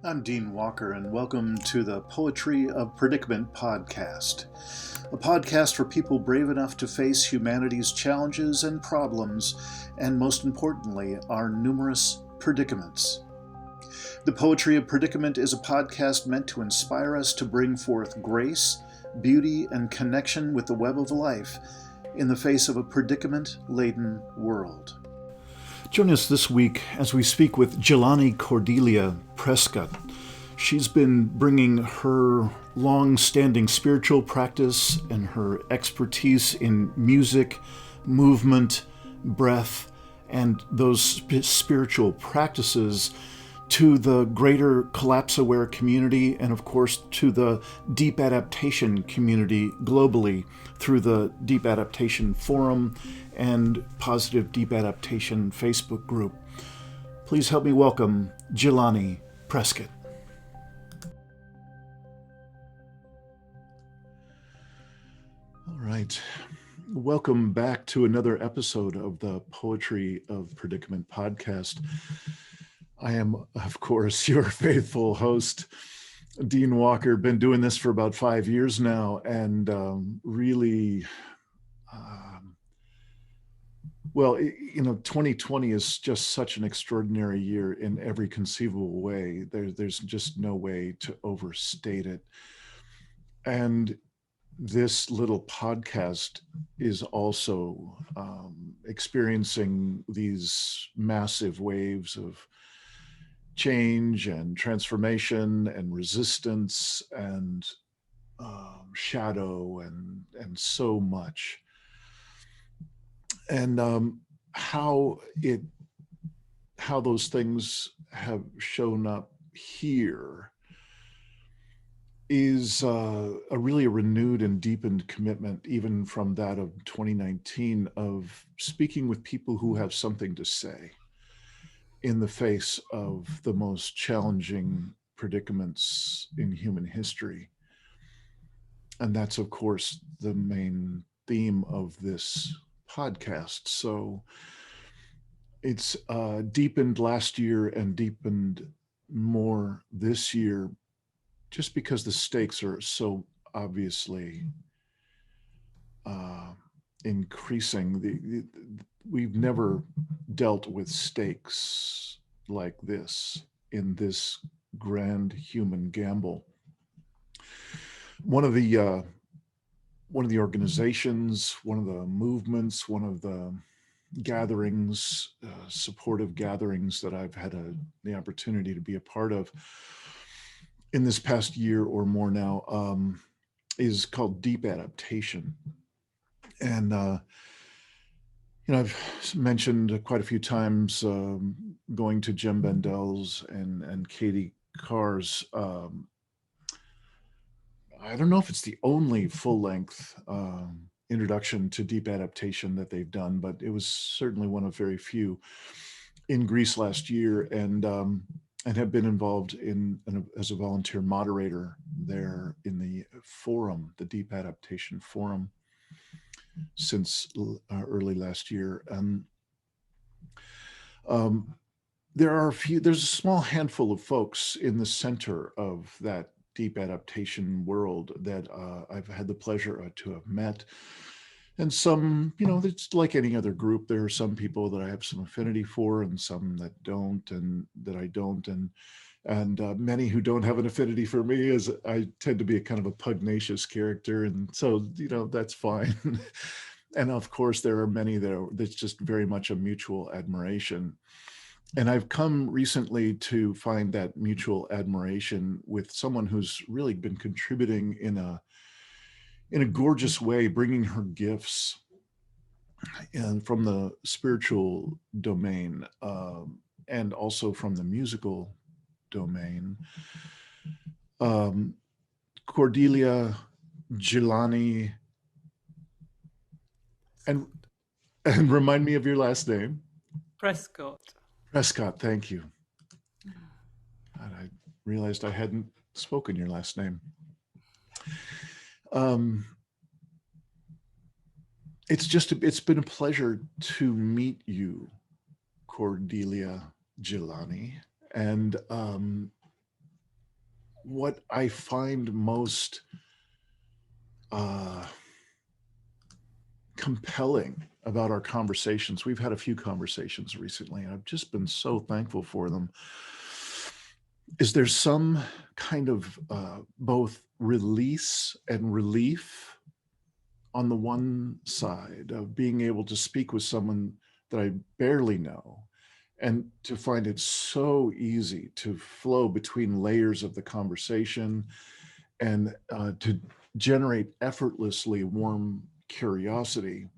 I'm Dean Walker, and welcome to the Poetry of Predicament podcast, a podcast for people brave enough to face humanity's challenges and problems, and most importantly, our numerous predicaments. The Poetry of Predicament is a podcast meant to inspire us to bring forth grace, beauty, and connection with the web of life in the face of a predicament-laden world. Join us this week as we speak with Jilani Cordelia Prescott. She's been bringing her long-standing spiritual practice and her expertise in music, movement, breath, and those spiritual practices to the greater collapse-aware community and, of course, to the Deep Adaptation community globally through the Deep Adaptation Forum and Positive Deep Adaptation Facebook group. Please help me welcome Jilani Prescott. All right. Welcome back to another episode of the Poetry of Predicament podcast. I am, of course, your faithful host, Dean Walker. Been doing this for about 5 years now, and really, 2020 is just such an extraordinary year in every conceivable way. There's just no way to overstate it. And this little podcast is also experiencing these massive waves of change and transformation and resistance and shadow and so much. And how those things have shown up here is a really renewed and deepened commitment, even from that of 2019, of speaking with people who have something to say in the face of the most challenging predicaments in human history. And that's, of course, the main theme of this podcast. So it's deepened last year and deepened more this year, just because the stakes are so obviously increasing. We've never dealt with stakes like this in this grand human gamble. One of the organizations, one of the movements, one of the gatherings, supportive gatherings that I've had the opportunity to be a part of in this past year or more now, is called Deep Adaptation. And I've mentioned quite a few times going to Jim Bendel's and Katie Carr's. I don't know if it's the only full-length introduction to deep adaptation that they've done, but it was certainly one of very few in Greece last year, and have been involved as a volunteer moderator there in the forum, the Deep Adaptation Forum, since early last year. And there's a small handful of folks in the center of that deep adaptation world that I've had the pleasure to have met. And some, it's like any other group. There are some people that I have some affinity for and some that don't, and that I don't. And many who don't have an affinity for me, as I tend to be a kind of a pugnacious character. And so, that's fine. And of course, there are many that's just very much a mutual admiration. And I've come recently to find that mutual admiration with someone who's really been contributing in a gorgeous way, bringing her gifts and from the spiritual domain and also from the musical domain. Cordelia Jilani, and remind me of your last name. Prescott. Prescott, thank you. And I realized I hadn't spoken your last name. It's been a pleasure to meet you, Cordelia Jilani, and what I find most uh, compelling about our conversations. We've had a few conversations recently, and I've just been so thankful for them. Is there some kind of both release and relief on the one side of being able to speak with someone that I barely know, and to find it so easy to flow between layers of the conversation and to generate effortlessly warm curiosity,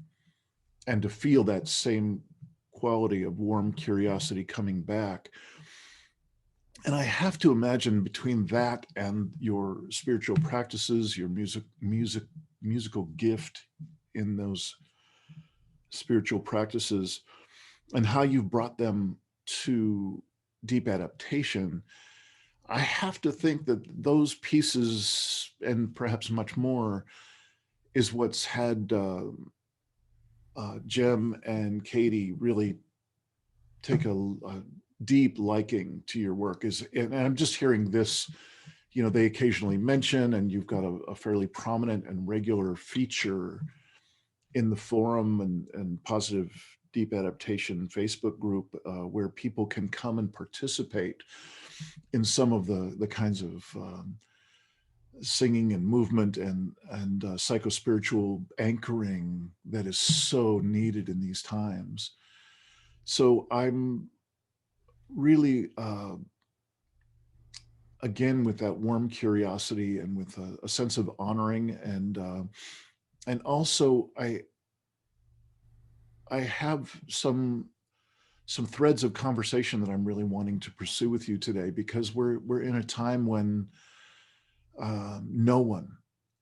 and to feel that same quality of warm curiosity coming back. And I have to imagine between that and your spiritual practices, your musical gift in those spiritual practices, and how you've brought them to deep adaptation, I have to think that those pieces, and perhaps much more, is what's had Jem and Katie really take a deep liking to your work. And I'm just hearing this, they occasionally mention, and you've got a fairly prominent and regular feature in the forum and positive deep adaptation Facebook group, where people can come and participate in some of the kinds of singing and movement and psychospiritual anchoring that is so needed in these times. So I'm really, again, with that warm curiosity and with a sense of honoring, and also I have some threads of conversation that I'm really wanting to pursue with you today, because we're in a time when no one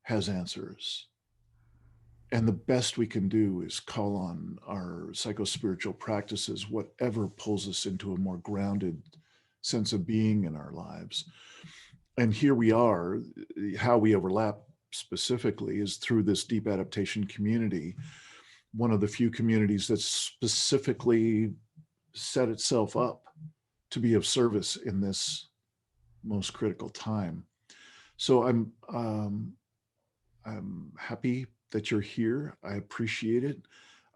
has answers, and the best we can do is call on our psychospiritual practices, whatever pulls us into a more grounded sense of being in our lives. And here we are. How we overlap specifically is through this deep adaptation community, one of the few communities that specifically set itself up to be of service in this most critical time. So I'm happy that you're here. I appreciate it.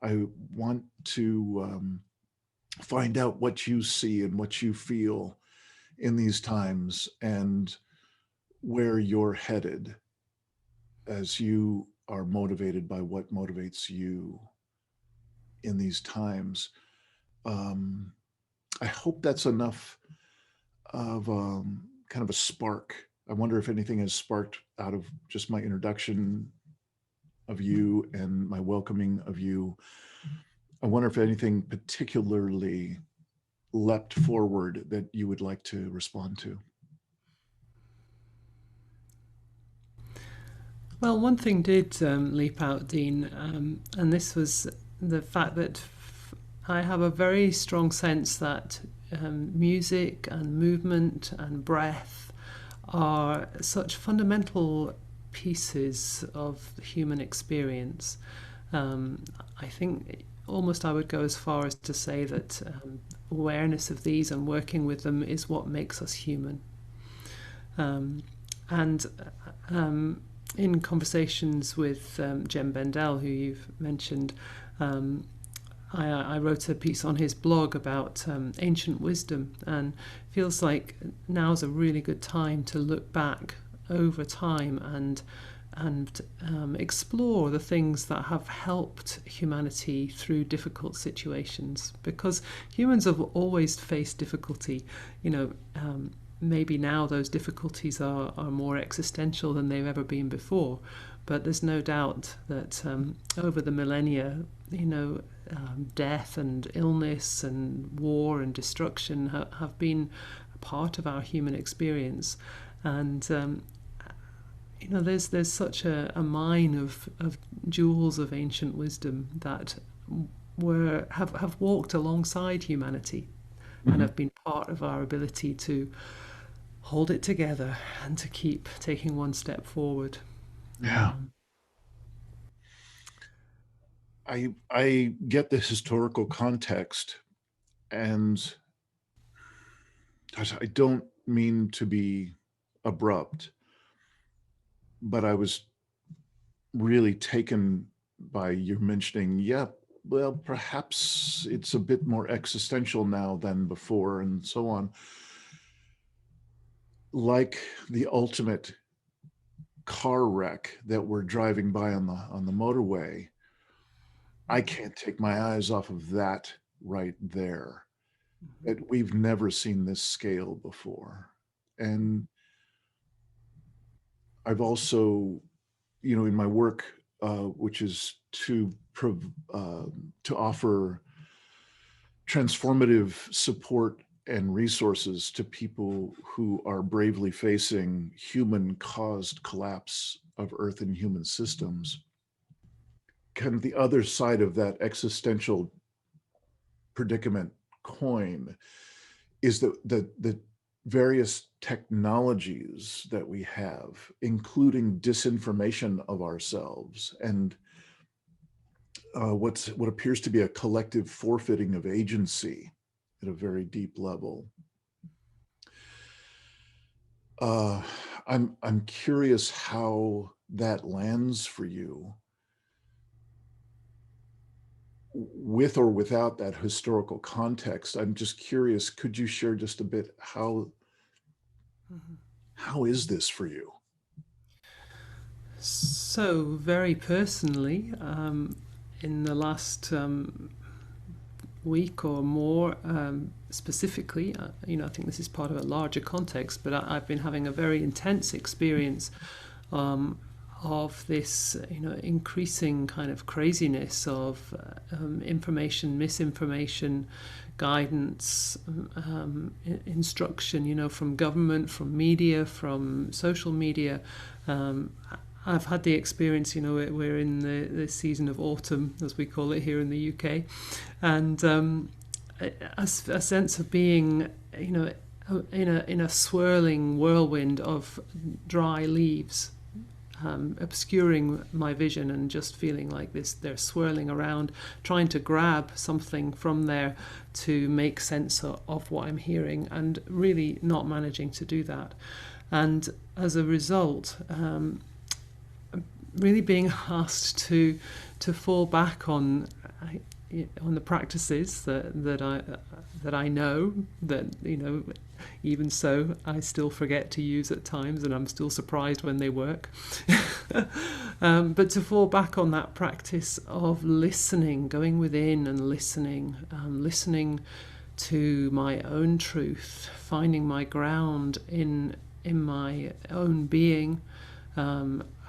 I want to find out what you see and what you feel in these times, and where you're headed as you are motivated by what motivates you in these times. Um, I hope that's enough of kind of a spark. I wonder if anything has sparked out of just my introduction of you and my welcoming of you. I wonder if anything particularly leapt forward that you would like to respond to. Well, one thing did leap out, Dean, and this was the fact that I have a very strong sense that music and movement and breath are such fundamental pieces of human experience. I think almost I would go as far as to say that awareness of these and working with them is what makes us human. And in conversations with Jem Bendell, who you've mentioned, I wrote a piece on his blog about ancient wisdom, and feels like now's a really good time to look back over time and explore the things that have helped humanity through difficult situations, because humans have always faced difficulty. Maybe now those difficulties are more existential than they've ever been before, but there's no doubt that over the millennia, death and illness and war and destruction have been a part of our human experience. And there's such a mine of jewels of ancient wisdom that have walked alongside humanity, and Mm-hmm. have been part of our ability to hold it together and to keep taking one step forward. Yeah. I get the historical context, and I don't mean to be abrupt, but I was really taken by you mentioning, yeah, well, perhaps it's a bit more existential now than before, and so on. Like the ultimate car wreck that we're driving by on the motorway, I can't take my eyes off of that right there. We've never seen this scale before. And I've also, in my work, which is to offer transformative support and resources to people who are bravely facing human-caused collapse of Earth and human systems. Kind of the other side of that existential predicament coin is the various technologies that we have, including disinformation of ourselves and what appears to be a collective forfeiting of agency at a very deep level. I'm curious how that lands for you, with or without that historical context. I'm just curious, could you share just a bit how is this for you? So, very personally, in the last week or more, specifically, I think this is part of a larger context, but I've been having a very intense experience of this, increasing kind of craziness of information, misinformation, guidance, instruction, from government, from media, from social media. I've had the experience, we're in the season of autumn, as we call it here in the UK, and a sense of being, in a swirling whirlwind of dry leaves, obscuring my vision, and just feeling like they're swirling around, trying to grab something from there to make sense of what I'm hearing, and really not managing to do that. And as a result, really being asked to fall back on the practices that I know, that even so I still forget to use at times, and I'm still surprised when they work. But to fall back on that practice of listening, going within and listening to my own truth, finding my ground in my own being,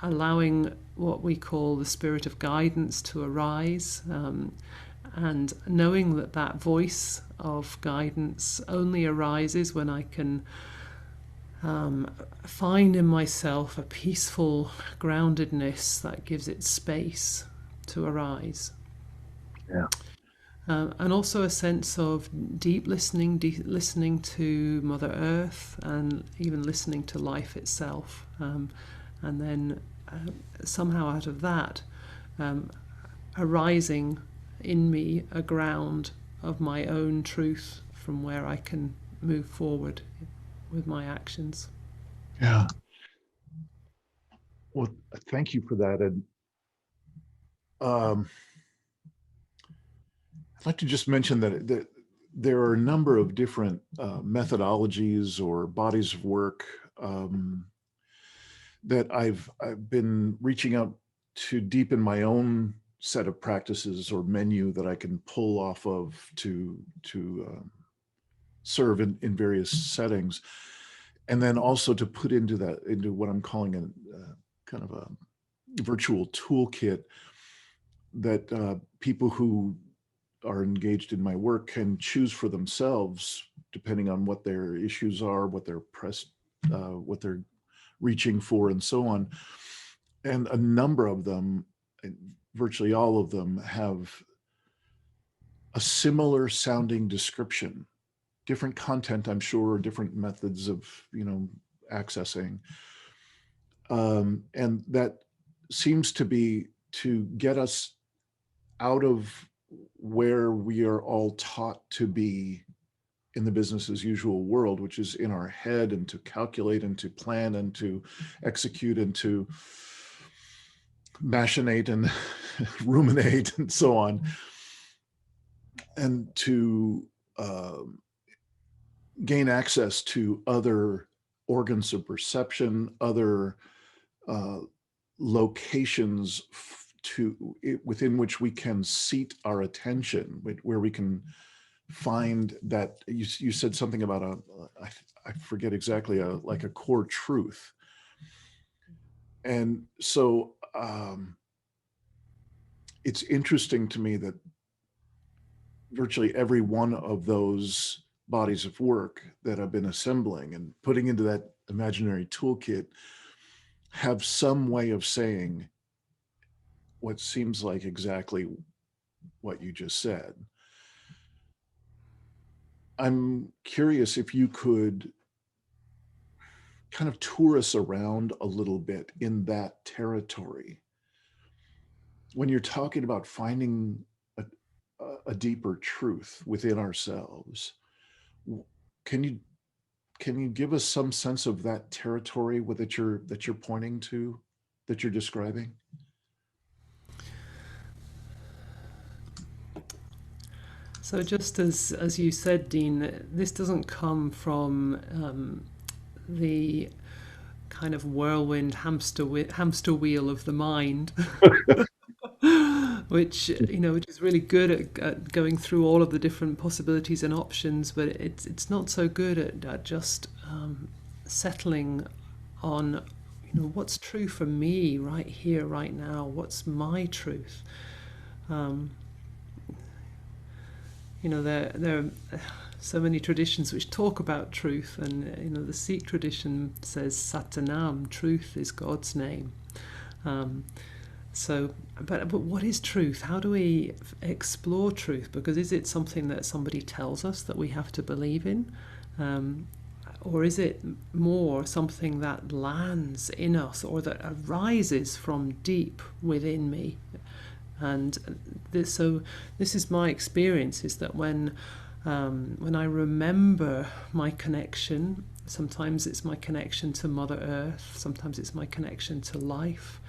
allowing what we call the spirit of guidance to arise, and knowing that voice of guidance only arises when I can find in myself a peaceful groundedness that gives it space to arise. Yeah. And also a sense of deep listening to Mother Earth, and even listening to life itself. And then somehow out of that, arising in me a ground of my own truth from where I can move forward with my actions. Yeah. Well, thank you for that. And I'd like to just mention that there are a number of different methodologies or bodies of work that I've been reaching out to deepen my own set of practices or menu that I can pull off of to serve in various settings, and then also to put into what I'm calling a kind of a virtual toolkit that people who are engaged in my work can choose for themselves, depending on what their issues are, what they're reaching for, and so on. And a number of them, virtually all of them, have a similar sounding description, different content, I'm sure, different methods of accessing, and that seems to be to get us out of where we are all taught to be in the business as usual world, which is in our head, and to calculate and to plan and to execute and to machinate and ruminate and so on, and to gain access to other organs of perception, other locations within which we can seat our attention, where we can find that. You said something about I forget exactly, like a core truth. And so it's interesting to me that virtually every one of those bodies of work that I've been assembling and putting into that imaginary toolkit have some way of saying what seems like exactly what you just said. I'm curious if you could kind of tour us around a little bit in that territory. When you're talking about finding a deeper truth within ourselves, can you give us some sense of that territory that you're pointing to, that you're describing? So just as you said, Dean, this doesn't come from the kind of whirlwind hamster wheel of the mind, which which is really good at going through all of the different possibilities and options, but it's not so good at just settling on what's true for me right here, right now. What's my truth? There are so many traditions which talk about truth, and the Sikh tradition says Satanam, truth is God's name. But what is truth? How do we explore truth? Because is it something that somebody tells us that we have to believe in? Or is it more something that lands in us, or that arises from deep within me? And this is my experience, is that when I remember my connection, sometimes it's my connection to Mother Earth, sometimes it's my connection to life.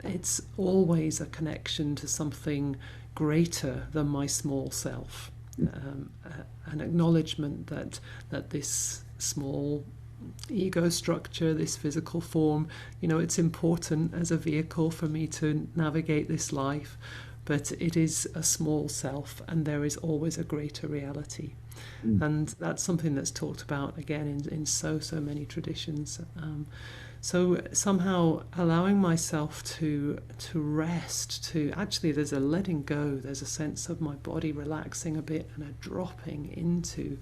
It's always a connection to something greater than my small self. An acknowledgement that this small ego structure, this physical form, it's important as a vehicle for me to navigate this life, but it is a small self, and there is always a greater reality. And that's something that's talked about again in so many traditions. So somehow allowing myself to rest, to actually, there's a letting go, there's a sense of my body relaxing a bit and a dropping into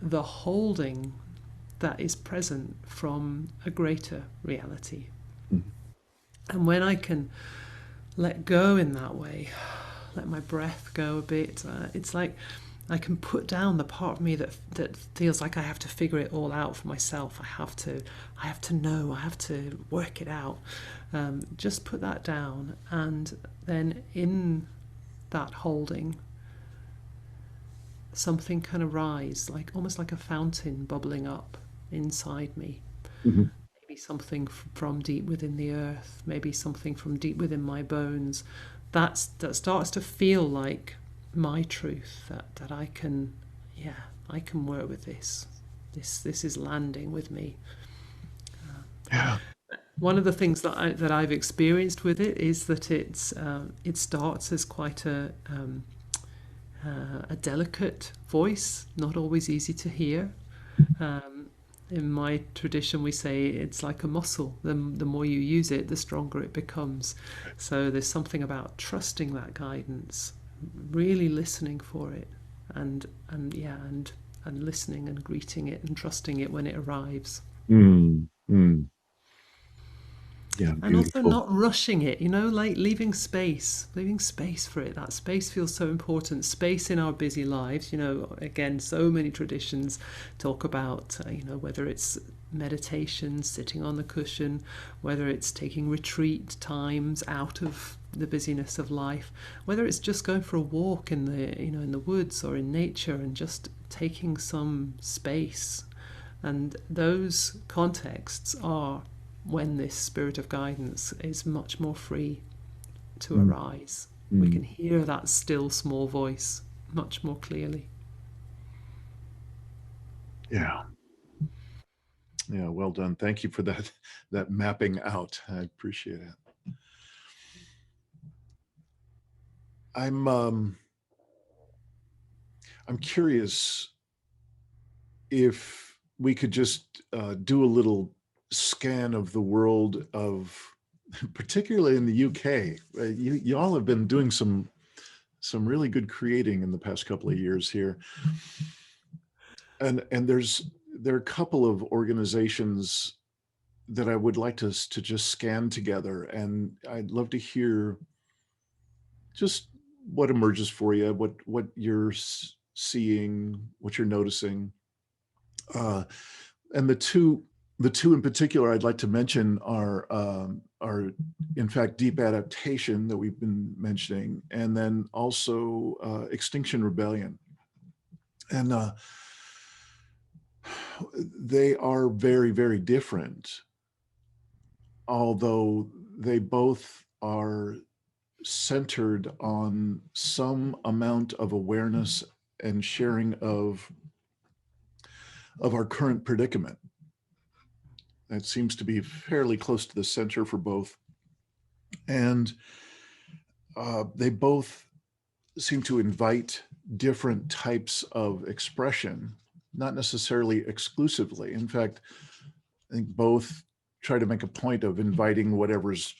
the holding that is present from a greater reality. And when I can let go in that way, let my breath go a bit, it's like I can put down the part of me that feels like I have to figure it all out for myself. I have to know, I have to work it out. Just put that down, and then in that holding, something can arise, like almost like a fountain bubbling up inside me. Maybe something from deep within the earth, maybe something from deep within my bones, that starts to feel like my truth, that I can work with this is landing with me. Yeah. One of the things that I've experienced with it is that it starts as quite a delicate voice, not always easy to hear. In my tradition, we say it's like a muscle. The more you use it, the stronger it becomes. So there's something about trusting that guidance, really listening for it, and listening and greeting it and trusting it when it arrives. Yeah, And also beautiful. not rushing it, like leaving space for it. That space feels so important. Space in our busy lives, again, so many traditions talk about, whether it's meditation, sitting on the cushion, whether it's taking retreat times out of the busyness of life, whether it's just going for a walk in the woods or in nature and just taking some space. And those contexts are when this spirit of guidance is much more free to Mm, arise. We mm. can hear that still small voice much more clearly. Yeah. Yeah, well done. Thank you for that mapping out. I appreciate it. I'm um I'm curious if we could just do a little scan of the world of, particularly in the UK. Y'all have been doing some really good creating in the past couple of years here, and there are a couple of organizations that I would like to just scan together, and I'd love to hear just what emerges for you, what you're seeing, what you're noticing. Uh, and the two in particular I'd like to mention are in fact Deep Adaptation that we've been mentioning, and then also Extinction Rebellion. And they are very, very different, although they both are centered on some amount of awareness and sharing of our current predicament. That seems to be fairly close to the center for both. And they both seem to invite different types of expression, not necessarily exclusively. In fact, I think both try to make a point of inviting whatever's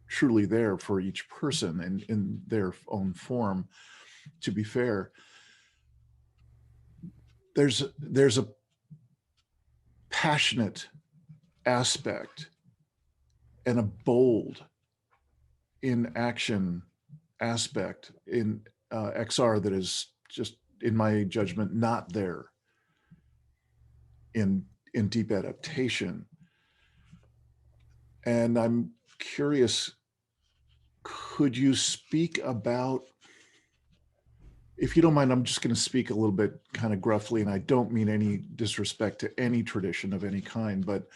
truly there for each person and in their own form. To be fair, there's a passionate aspect and a bold in action aspect in XR that is just, in my judgment, not there in Deep Adaptation. And I'm curious, could you speak about, if you don't mind, I'm just going to speak a little bit kind of gruffly, and I don't mean any disrespect to any tradition of any kind, but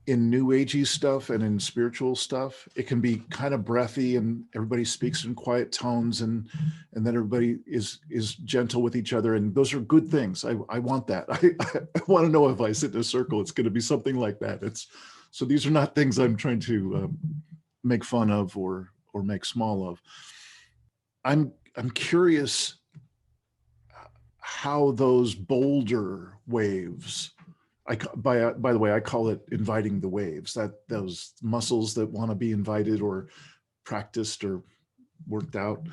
in new agey stuff and in spiritual stuff, it can be kind of breathy and everybody speaks in quiet tones, and then everybody is gentle with each other, and those are good things. I want that. I want to know if I sit in a circle, it's going to be something like that. So these are not things I'm trying to make fun of or make small of. I'm curious how those bolder waves, by the way, I call it inviting the waves, that those muscles that want to be invited or practiced or worked out.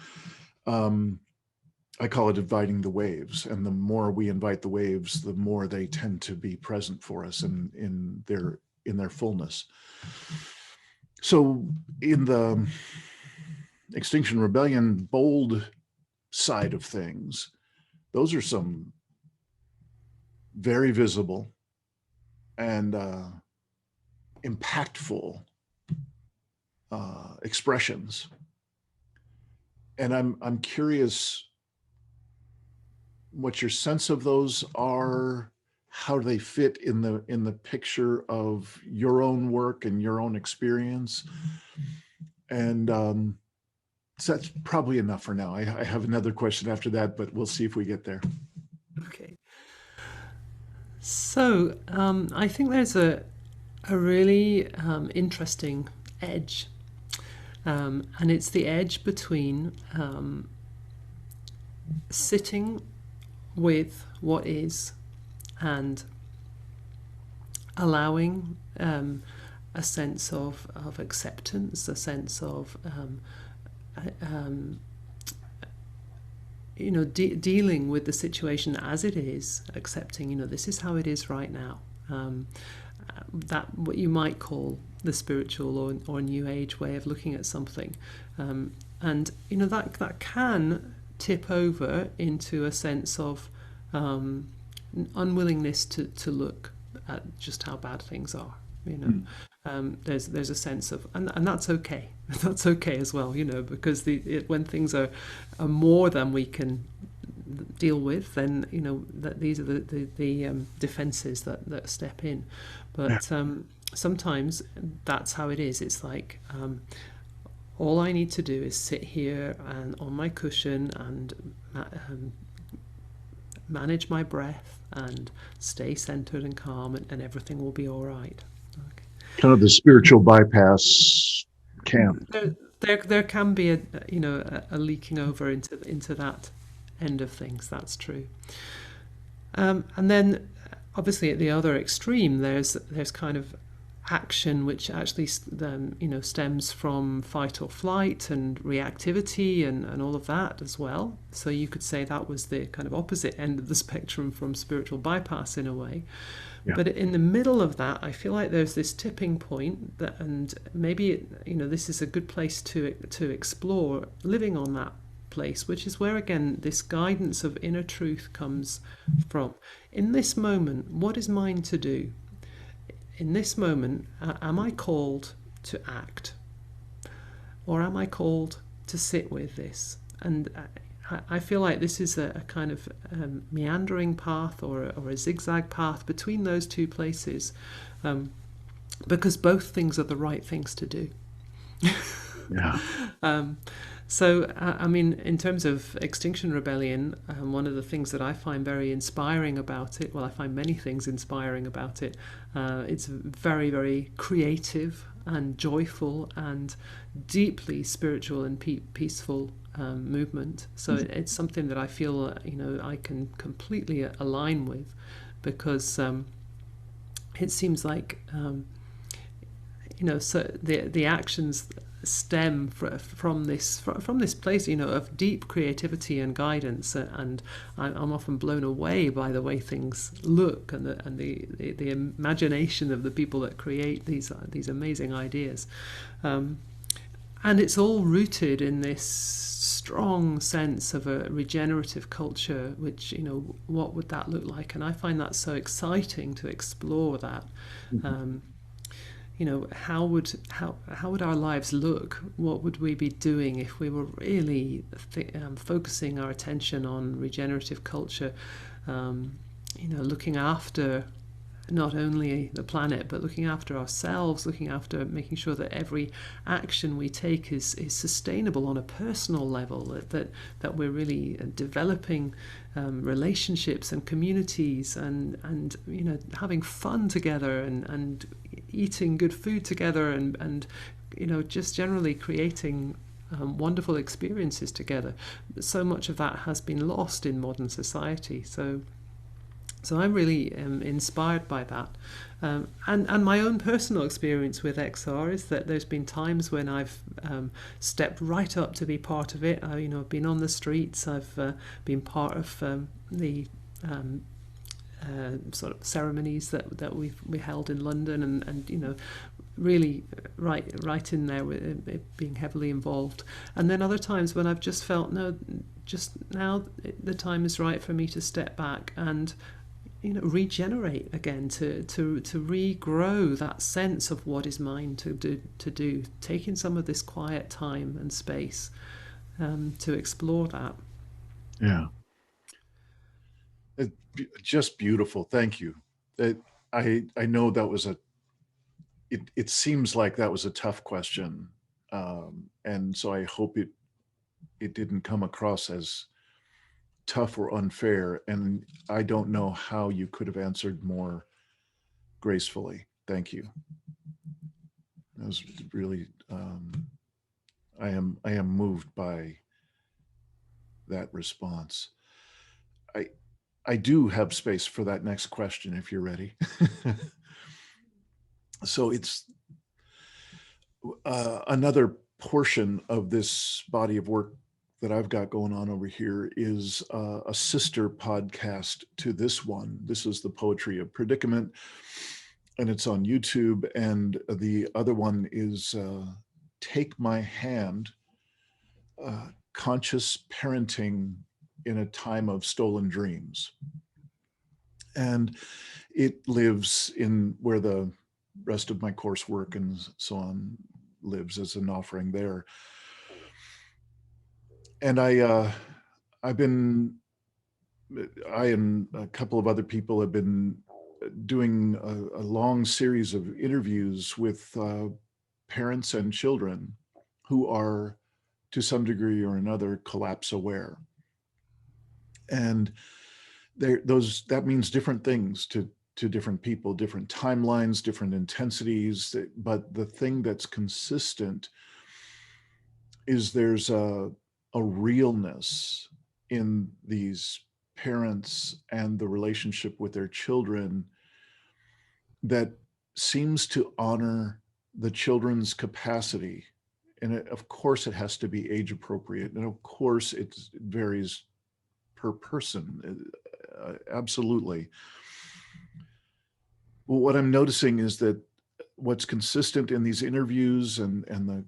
I call it inviting the waves. And the more we invite the waves, the more they tend to be present for us in their fullness. So in the Extinction Rebellion bold side of things, those are some very visible and impactful expressions. And I'm curious what your sense of those are, how they fit in the picture of your own work and your own experience. And so that's probably enough for now. I have another question after that, but we'll see if we get there. Okay. So I think there's a really interesting edge, and it's the edge between sitting with what is and allowing a sense of acceptance, a sense of dealing with the situation as it is, accepting, this is how it is right now, that what you might call the spiritual or new age way of looking at something, and that can tip over into a sense of unwillingness to look at just how bad things are. There's a sense of, and that's okay. That's okay as well, because when things are more than we can deal with, then that these are the defenses that step in. But sometimes that's how it is. It's like all I need to do is sit here and on my cushion and manage my breath and stay centered and calm, and everything will be all right. Okay. Kind of the spiritual bypass camp. There can be a leaking over into that end of things. That's true. And then obviously at the other extreme, there's kind of action which actually stems from fight or flight and reactivity and all of that as well. So you could say that was the kind of opposite end of the spectrum from spiritual bypass in a way. Yeah. But in the middle of that, I feel like there's this tipping point and maybe this is a good place to explore living on that place, which is where again this guidance of inner truth comes from. In this moment, what is mine to do? In this moment, am I called to act, or am I called to sit with this? And I feel like this is a kind of meandering path or a zigzag path between those two places, because both things are the right things to do. Yeah. So, I mean, in terms of Extinction Rebellion, one of the things that I find very inspiring about it, well, I find many things inspiring about it. It's very, very creative and joyful and deeply spiritual and peaceful movement. So it's something that I feel, I can completely align with, because it seems like, so the actions stem from this place of deep creativity and guidance, and I'm often blown away by the way things look and the imagination of the people that create these amazing ideas, and it's all rooted in this strong sense of a regenerative culture, which what would that look like? And I find that so exciting to explore that. How would our lives look? What would we be doing if we were really focusing our attention on regenerative culture? Looking after not only the planet, but looking after ourselves, looking after making sure that every action we take is sustainable on a personal level, that we're really developing relationships and communities, and having fun together, and eating good food together, and just generally creating wonderful experiences together. So much of that has been lost in modern society. So I'm really inspired by that. And my own personal experience with XR is that there's been times when I've stepped right up to be part of it. I've been on the streets. I've been part of the sort of ceremonies that we held in London, and really right in there with it, being heavily involved. And then other times when I've just felt, no, just now the time is right for me to step back and regenerate again, to regrow that sense of what is mine to do, taking some of this quiet time and space to explore that. Yeah. Just beautiful. Thank you. I know that was it seems like that was a tough question. And so I hope it didn't come across as tough or unfair, and I don't know how you could have answered more gracefully. Thank you. That was really I am moved by that response. I do have space for that next question if you're ready. So it's another portion of this body of work that I've got going on over here is a sister podcast to this one. This is the Poetry of Predicament. and it's on YouTube. And the other one is Take My Hand, Conscious Parenting in a Time of Stolen Dreams. And it lives in where the rest of my coursework and so on lives as an offering there. And I've been, I and a couple of other people have been doing a long series of interviews with parents and children who are, to some degree or another, collapse aware. And that means different things to different people, different timelines, different intensities. But the thing that's consistent is there's a realness in these parents and the relationship with their children that seems to honor the children's capacity. And of course, it has to be age appropriate. And of course, it varies per person. Absolutely. Well, what I'm noticing is that what's consistent in these interviews and the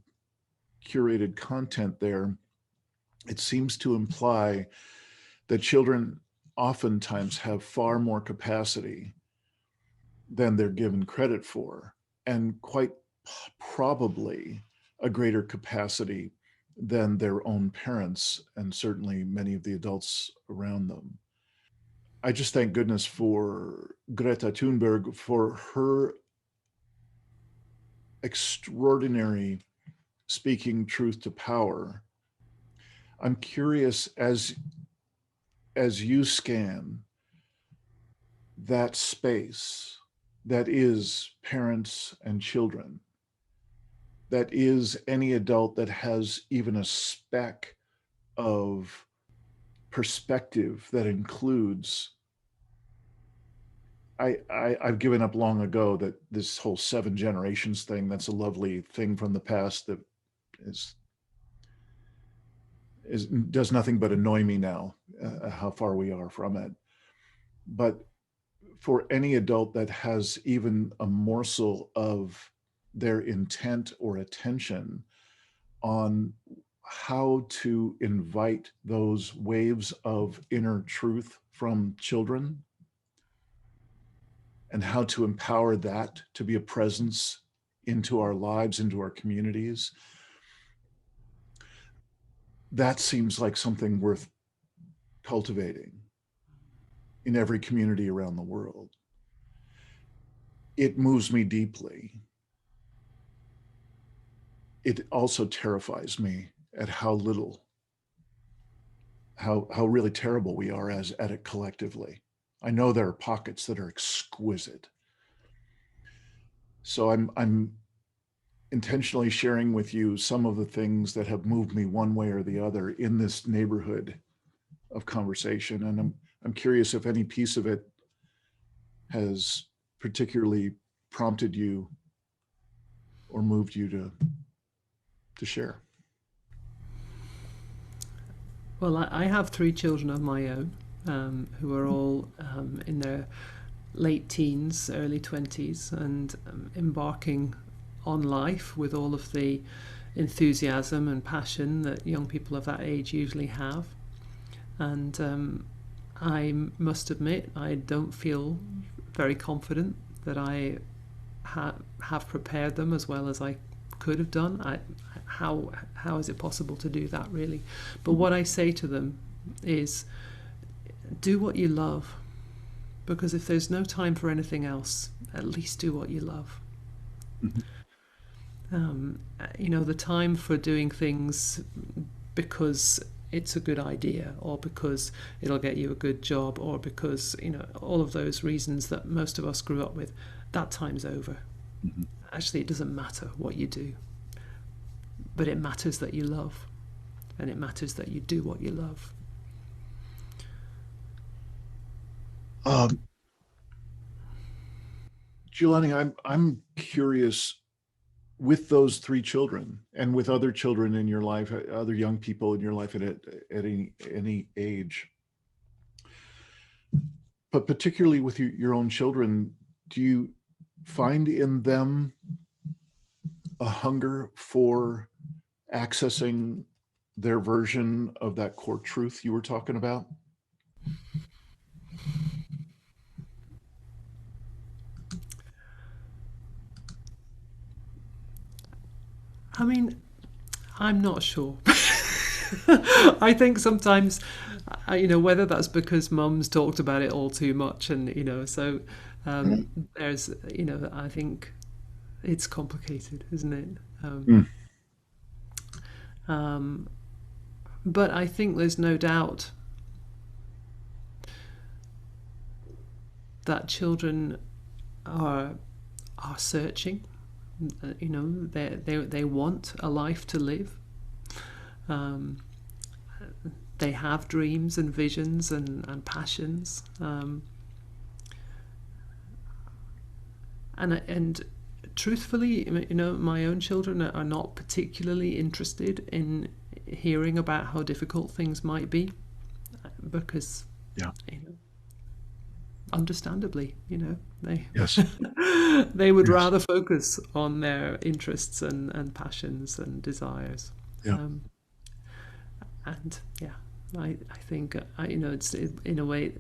curated content there, it seems to imply that children oftentimes have far more capacity than they're given credit for, and quite probably a greater capacity than their own parents and certainly many of the adults around them. I just thank goodness for Greta Thunberg for her extraordinary speaking truth to power. I'm curious, as you scan that space that is parents and children, that is any adult that has even a speck of perspective that includes, I've given up long ago that this whole 7 generations thing, that's a lovely thing from the past that is does nothing but annoy me now, how far we are from it. But for any adult that has even a morsel of their intent or attention on how to invite those waves of inner truth from children and how to empower that to be a presence into our lives, into our communities, that seems like something worth cultivating in every community around the world. It moves me deeply. It also terrifies me at how little, how really terrible we are at it collectively. I know there are pockets that are exquisite. So I'm intentionally sharing with you some of the things that have moved me one way or the other in this neighborhood of conversation. And I'm curious if any piece of it has particularly prompted you or moved you to share. Well, I have 3 children of my own who are all in their late teens, early 20s, and embarking on life with all of the enthusiasm and passion that young people of that age usually have. And I must admit, I don't feel very confident that I have prepared them as well as I could have done. How is it possible to do that, really? But what I say to them is, do what you love, because if there's no time for anything else, at least do what you love. The time for doing things because it's a good idea, or because it'll get you a good job, or because all of those reasons that most of us grew up with, that time's over. Mm-hmm. Actually, it doesn't matter what you do, but it matters that you love, and it matters that you do what you love. Jilani, I'm curious, with those 3 children and with other children in your life, other young people in your life at any age, but particularly with your own children, do find in them a hunger for accessing their version of that core truth you were talking about? I mean, I'm not sure. I think sometimes, whether that's because mum's talked about it all too much, and so there's, I think it's complicated, isn't it? Mm. But I think there's no doubt that children are searching. They want a life to live. They have dreams and visions and passions. And truthfully, my own children are not particularly interested in hearing about how difficult things might be, because, Yeah. Understandably, they Yes. they would Yes. rather focus on their interests and passions and desires. Yeah. And yeah, I think it's in a way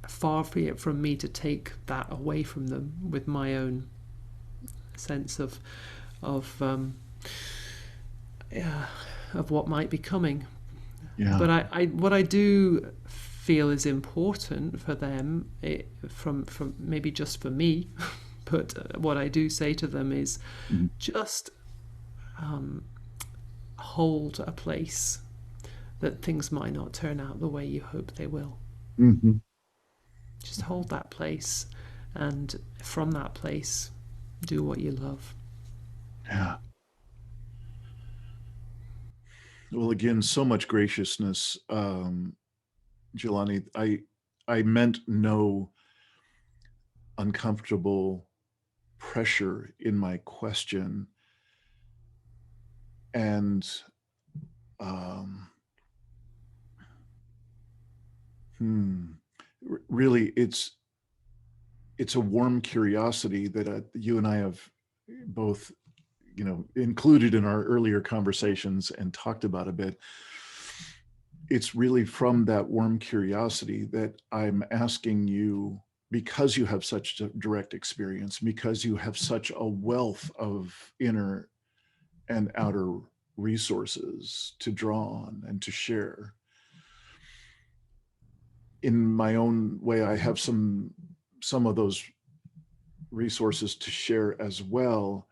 far be it from me to take that away from them with my own sense of what might be coming. Yeah. But I what I do feel is important for them, from maybe just for me, but what I do say to them is just hold a place that things might not turn out the way you hope they will. Mm-hmm. Just hold that place, and from that place, do what you love. Yeah. Well, again, so much graciousness, Jilani. I meant no uncomfortable pressure in my question, and um, really, it's a warm curiosity that you and I have both, included in our earlier conversations and talked about a bit. It's really from that warm curiosity that I'm asking you, because you have such a direct experience, because you have such a wealth of inner and outer resources to draw on and to share. In my own way, I have some of those resources to share as well.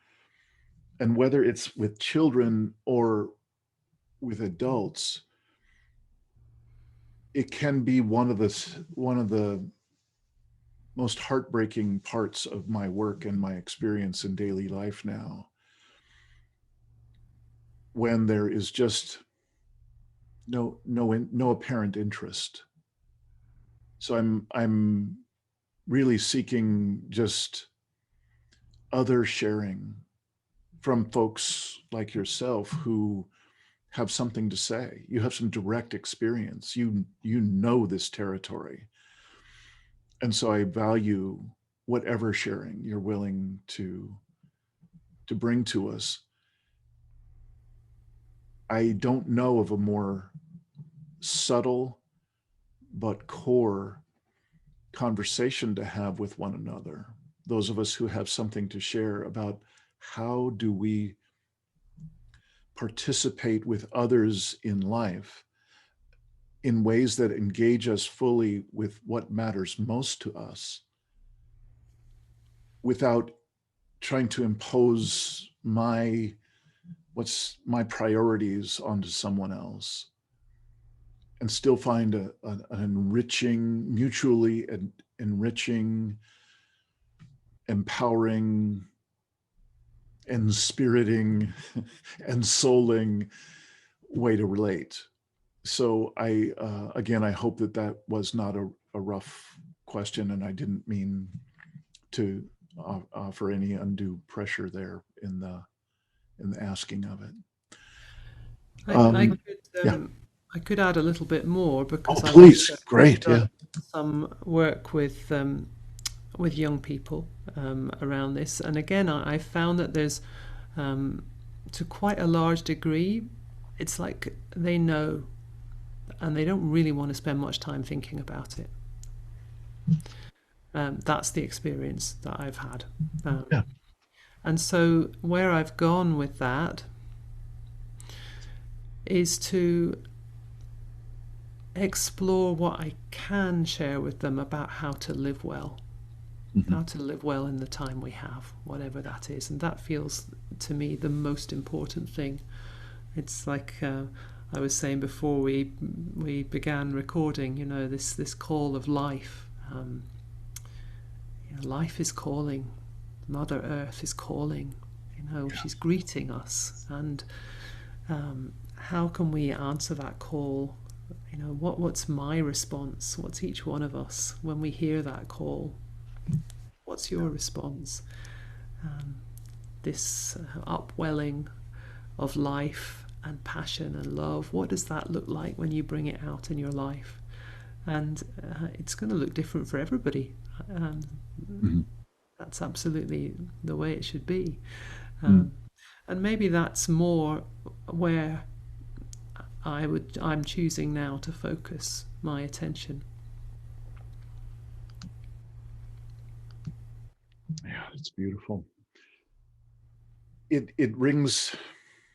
And whether it's with children or with adults, it can be one of the most heartbreaking parts of my work and my experience in daily life now, when there is just no apparent interest. So I'm really seeking just other sharing from folks like yourself who have something to say. You have some direct experience. You know this territory. And so I value whatever sharing you're willing to bring to us. I don't know of a more subtle but core conversation to have with one another. Those of us who have something to share about how do we participate with others in life in ways that engage us fully with what matters most to us, without trying to impose what's my priorities onto someone else, and still find an enriching, mutually enriching, empowering, inspiriting, and souling way to relate. So I hope that was not a rough question, and I didn't mean to offer any undue pressure there in the asking of it. Yeah. I could add a little bit more, Oh, because I've please. also Great. Yeah. done some work with with young people around this. And again, I found that there's, to quite a large degree, it's like they know and they don't really want to spend much time thinking about it. That's the experience that I've had. Yeah. And so where I've gone with that is to explore what I can share with them about how to live well, how to live well in the time we have, whatever that is. And that feels to me the most important thing. It's like I was saying before we began recording, you know, this call of life. You know, life is calling. Mother Earth is calling. You know, she's greeting us. And how can we answer that call? You know, what's my response? What's each one of us when we hear that call? What's your response? This upwelling of life and passion and love, what does that look like when you bring it out in your life? And it's going to look different for everybody. That's absolutely the way it should be. And maybe that's more where I'm choosing now to focus my attention. Yeah, it's beautiful. It rings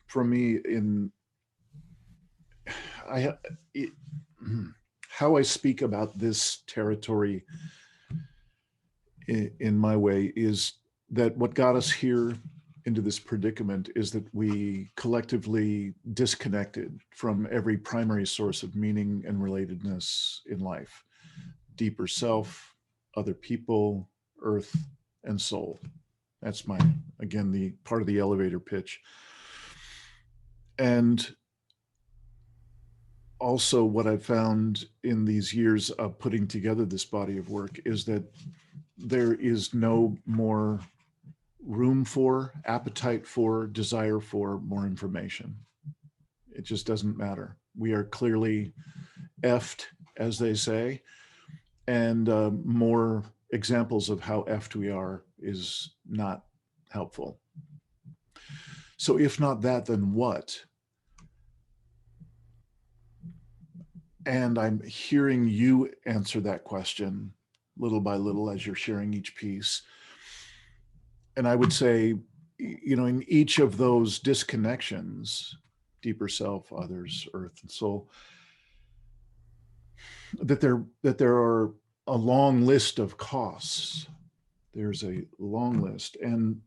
for me in how I speak about this territory in my way is that what got us here into this predicament is that we collectively disconnected from every primary source of meaning and relatedness in life: deeper self, other people, earth, and soul. That's again, the part of the elevator pitch. And also what I've found in these years of putting together this body of work is that there is no more room for, appetite for, desire for more information. It just doesn't matter. We are clearly effed, as they say, and more examples of how effed we are is not helpful. So if not that, then what? And I'm hearing you answer that question little by little as you're sharing each piece. And I would say, you know, in each of those disconnections, deeper self, others, earth, and soul, that there are a long list of costs. There's a long list. And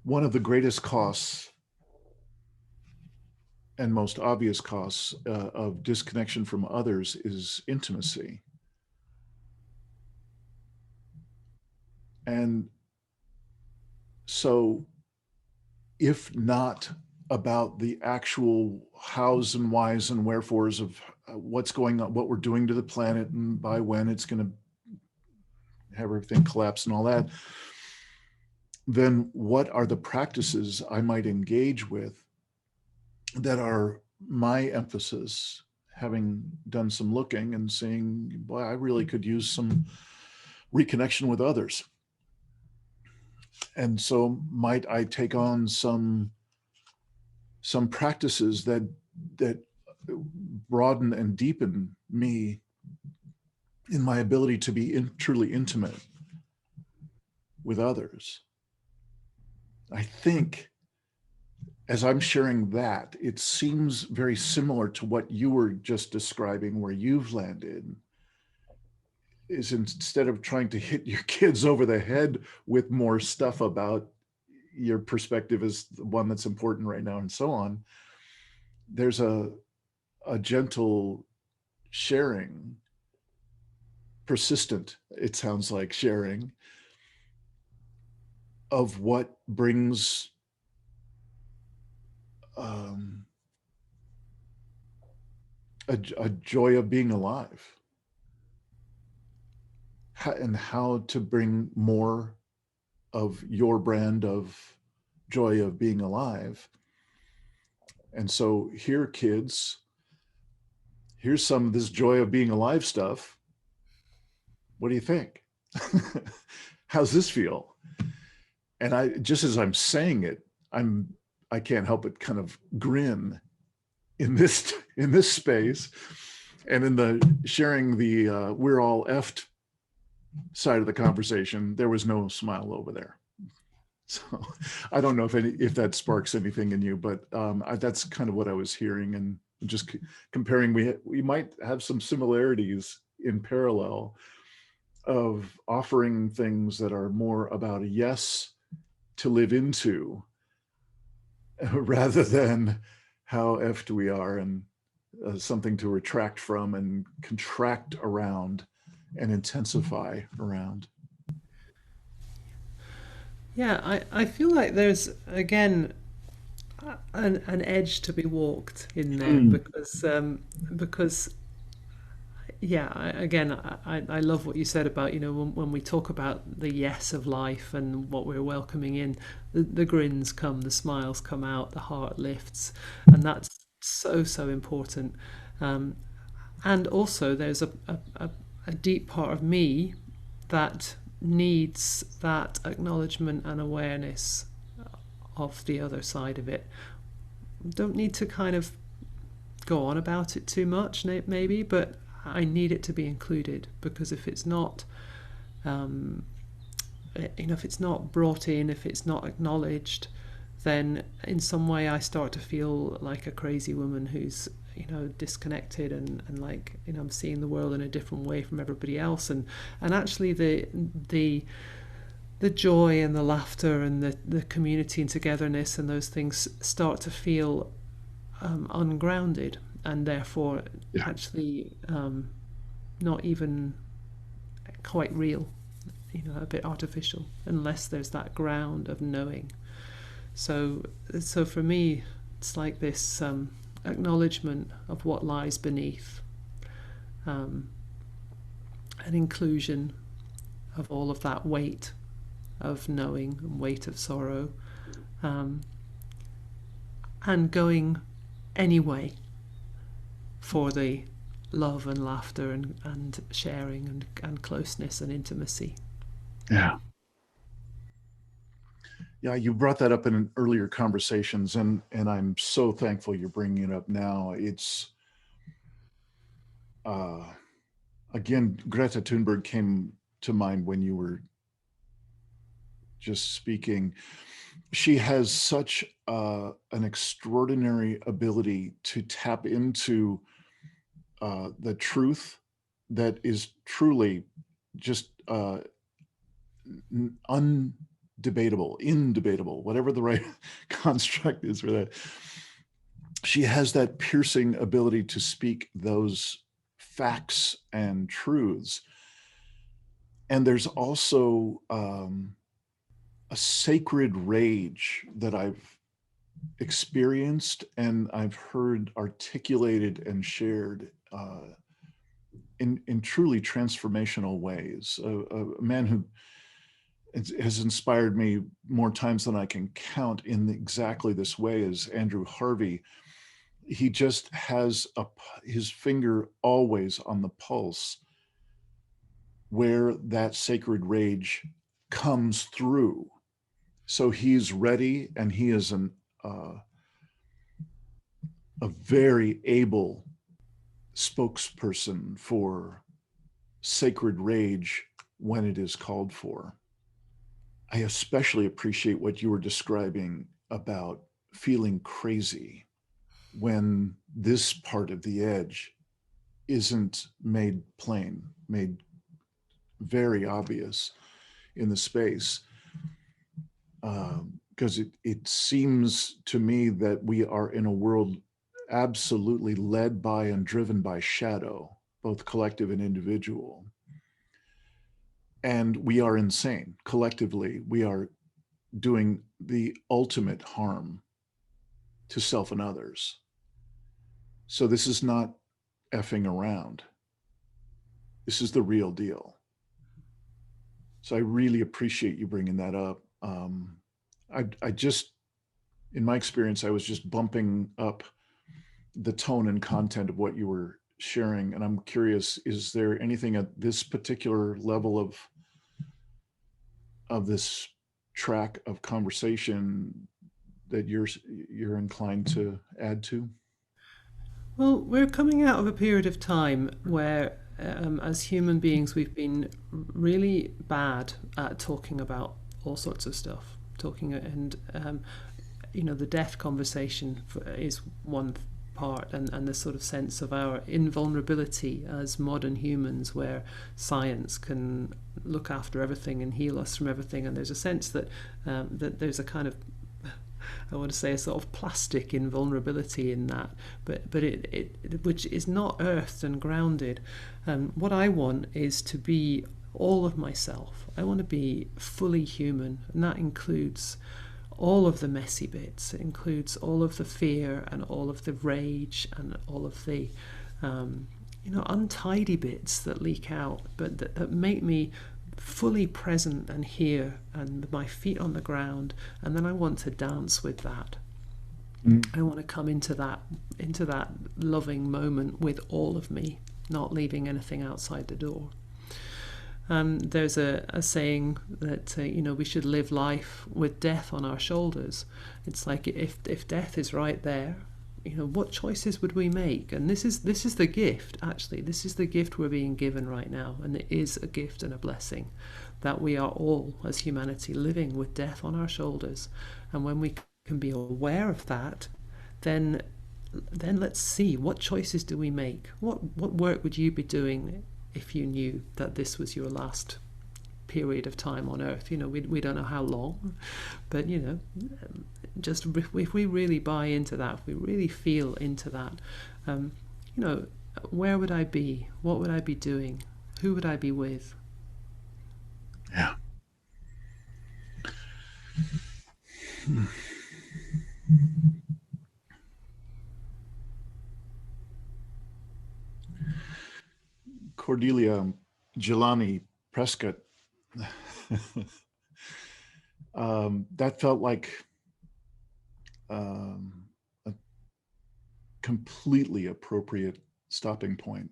one of the greatest costs and most obvious costs of disconnection from others is intimacy. And so, if not about the actual hows and whys and wherefores of what's going on, what we're doing to the planet, and by when it's going to have everything collapse and all that, then what are the practices I might engage with that are my emphasis, having done some looking and seeing, boy, I really could use some reconnection with others. And so might I take on some practices that broaden and deepen me in my ability to be truly intimate with others. I think as I'm sharing that, it seems very similar to what you were just describing, where you've landed, is instead of trying to hit your kids over the head with more stuff about your perspective is the one that's important right now and so on, there's a gentle sharing, persistent, it sounds like, sharing of what brings a joy of being alive, and how to bring more of your brand of joy of being alive. And so here, kids, here's some of this joy of being alive stuff. What do you think? How's this feel? And I, just as I'm saying it, I can't help but kind of grin in this space, and in the sharing the we're all effed side of the conversation, there was no smile over there. So I don't know if that sparks anything in you, but that's kind of what I was hearing, and just comparing. We might have some similarities in parallel of offering things that are more about a yes to live into rather than how effed we are, and something to retract from and contract around and intensify around. Yeah, I feel like there's again an edge to be walked in there because yeah, I love what you said about, when we talk about the yes of life and what we're welcoming in, the grins come, the smiles come out, the heart lifts, and that's so important. And also, there's a deep part of me that needs that acknowledgement and awareness of the other side of it. Don't need to kind of go on about it too much, maybe, but I need it to be included, because if it's not, if it's not brought in, if it's not acknowledged, then in some way I start to feel like a crazy woman who's disconnected, and like, I'm seeing the world in a different way from everybody else, and actually the joy and the laughter and the community and togetherness and those things start to feel ungrounded, and therefore actually not even quite real, a bit artificial, unless there's that ground of knowing. So for me, it's like this acknowledgement of what lies beneath, an inclusion of all of that weight of knowing and weight of sorrow, and going anyway for the love and laughter and sharing and closeness and intimacy. Yeah. Yeah, you brought that up in earlier conversations, and I'm so thankful you're bringing it up now. It's again, Greta Thunberg came to mind when you were just speaking. She has such an extraordinary ability to tap into the truth that is truly just indebatable, whatever the right construct is for that. She has that piercing ability to speak those facts and truths. And there's also a sacred rage that I've experienced and I've heard articulated and shared in truly transformational ways. A man who has inspired me more times than I can count in exactly this way is Andrew Harvey. He just has his finger always on the pulse where that sacred rage comes through. So he's ready, and he is a very able spokesperson for sacred rage when it is called for. I especially appreciate what you were describing about feeling crazy when this part of the edge isn't made plain, made very obvious in the space. Because it seems to me that we are in a world absolutely led by and driven by shadow, both collective and individual. And we are insane. Collectively, we are doing the ultimate harm to self and others. So this is not effing around. This is the real deal. So I really appreciate you bringing that up. I just, in my experience, I was just bumping up the tone and content of what you were sharing. And I'm curious, is there anything at this particular level of this track of conversation that you're inclined to add to? Well, we're coming out of a period of time where, as human beings, we've been really bad at talking about all sorts of stuff. The death conversation is one part, and the sort of sense of our invulnerability as modern humans, where science can look after everything and heal us from everything, and there's a sense that that there's a kind of, I want to say, a sort of plastic invulnerability in that, but it which is not earthed and grounded. What I want is to be all of myself. I want to be fully human, and that includes all of the messy bits. It includes all of the fear and all of the rage and all of the untidy bits that leak out, but that make me fully present and here and my feet on the ground. And then I want to dance with that. I want to come into that loving moment with all of me, not leaving anything outside the door. There's a saying that we should live life with death on our shoulders. It's like, if death is right there, what choices would we make? And this is the gift. Actually, this is the gift we're being given right now, and it is a gift and a blessing that we are all, as humanity, living with death on our shoulders. And when we can be aware of that, then let's see, what choices do we make? What work would you be doing if you knew that this was your last period of time on earth? We don't know how long, but just if we really buy into that, if we really feel into that, where would I be? What would I be doing? Who would I be with? Yeah. Cordelia Jilani Prescott. That felt like a completely appropriate stopping point.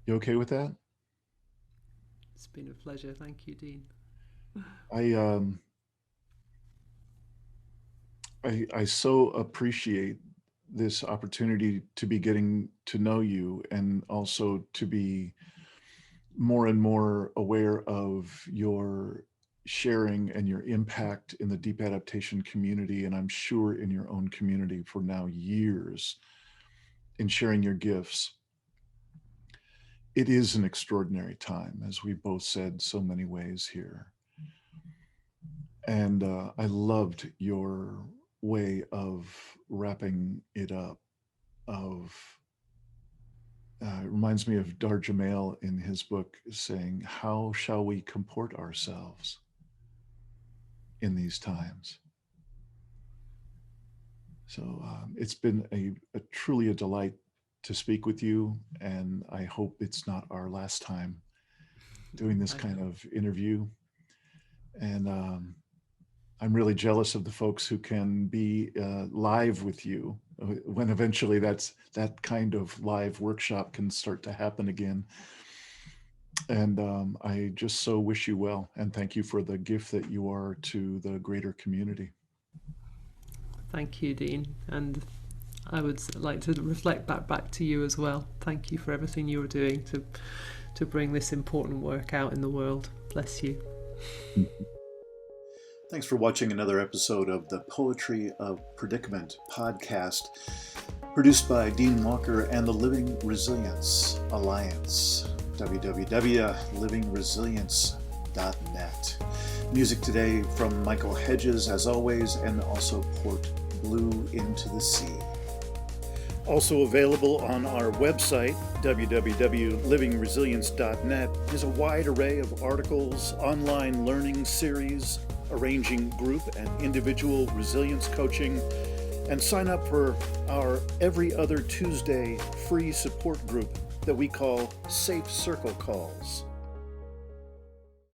You okay with that? It's been a pleasure. Thank you, Dean. I so appreciate this opportunity to be getting to know you, and also to be more and more aware of your sharing and your impact in the Deep Adaptation community, and I'm sure in your own community for now years, in sharing your gifts. It is an extraordinary time, as we both said so many ways here. And I loved your way of wrapping it up. It reminds me of Dar Jamail in his book saying, how shall we comport ourselves in these times? So it's been a truly a delight to speak with you, and I hope it's not our last time doing this kind of interview. And I'm really jealous of the folks who can be live with you when eventually that kind of live workshop can start to happen again. And I just so wish you well, and thank you for the gift that you are to the greater community. Thank you, Dean. And I would like to reflect back to you as well. Thank you for everything you're doing to bring this important work out in the world. Bless you. Thanks for watching another episode of the Poetry of Predicament podcast, produced by Dean Walker and the Living Resilience Alliance, www.livingresilience.net. Music today from Michael Hedges, as always, and also Port Blue Into the Sea. Also available on our website, www.livingresilience.net, is a wide array of articles, online learning series, arranging group and individual resilience coaching, and sign up for our every other Tuesday free support group that we call Safe Circle Calls.